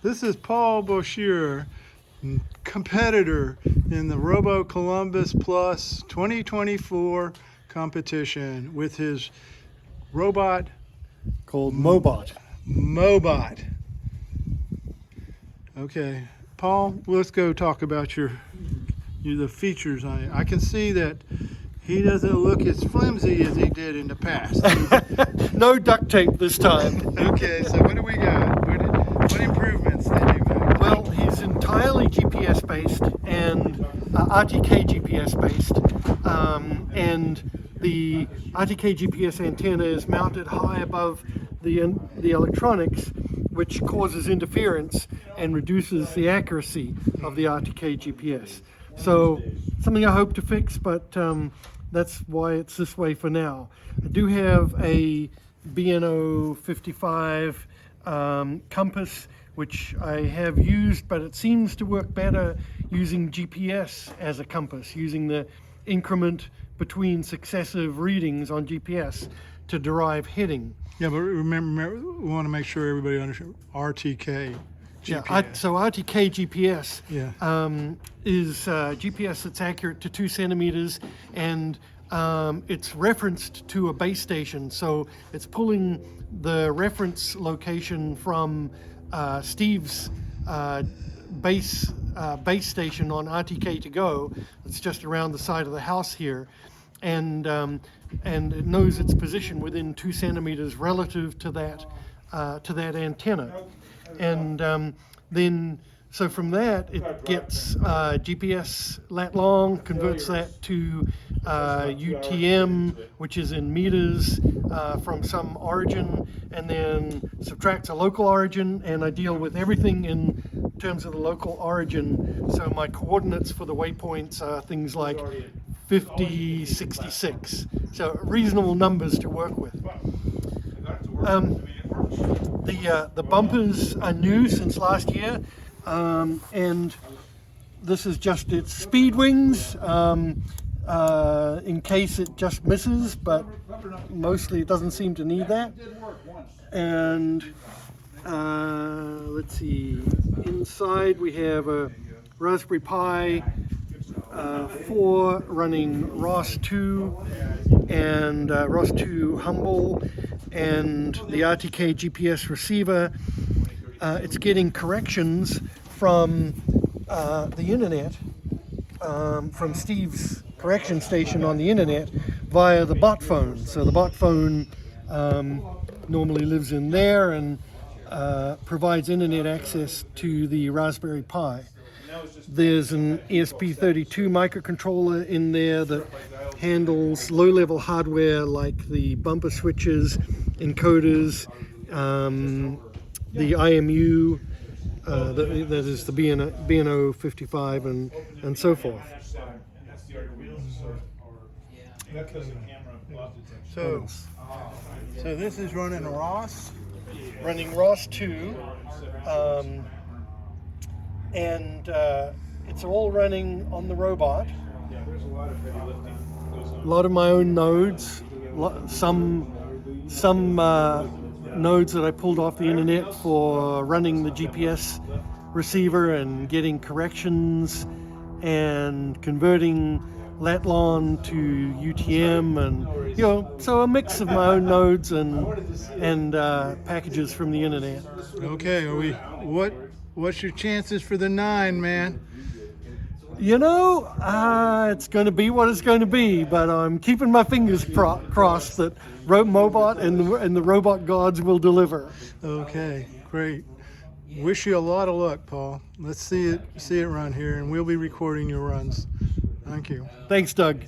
This is Paul Bouchier, competitor in the RoboColumbus Plus 2024 competition with his robot called MowBot. MowBot. Okay, Paul, let's go talk about the features on it. I can see that he doesn't look as flimsy as he did in the past. No duct tape this time. Okay, so what do we got? What improvements did you make? Well, he's entirely GPS based and RTK GPS based, and the RTK GPS antenna is mounted high above the electronics, which causes interference and reduces the accuracy of the RTK GPS. So something I hope to fix, but that's why it's this way for now. I do have a BNO 55 compass, which I have used, but it seems to work better using GPS as a compass, using the increment between successive readings on GPS to derive heading. Yeah, but remember, we want to make sure everybody understands RTK GPS. Yeah, so RTK GPS Yeah. is GPS that's accurate to 2 centimeters, and it's referenced to a base station. So it's pulling the reference location from Steve's base station on RTK to go. It's just around the side of the house here, and it knows its position within 2 centimeters relative to that antenna, and then so from that it gets GPS lat long, converts that to UTM, which is in meters from some origin, and then subtracts a local origin, and I deal with everything in terms of the local origin. So my coordinates for the waypoints are things like 50, 66, so reasonable numbers to work with. The bumpers are new since last year, and this is just its speed wings, in case it just misses, but mostly it doesn't seem to need that. And let's see, inside we have a Raspberry Pi 4 running ROS 2 and ROS 2 Humble, and the RTK GPS receiver. It's getting corrections from the internet, from Steve's correction station on the internet via the bot phone. So the bot phone normally lives in there and provides internet access to the Raspberry Pi. There's an ESP32 microcontroller in there that handles low-level hardware like the bumper switches, encoders, the IMU, that is the BNO 55, and so forth. So this is running ROS? Running ROS 2, and it's all running on the robot. A lot of my own nodes, some nodes that I pulled off the internet for running the GPS receiver and getting corrections and converting Latlon to UTM, and so a mix of my own nodes and packages from the internet. Okay, what's your chances for the 9, man? It's going to be what it's going to be, but I'm keeping my fingers crossed that MowBot and the robot gods will deliver. Okay, great. Wish you a lot of luck, Paul. Let's see it run here, and we'll be recording your runs. Thank you. Thanks, Doug.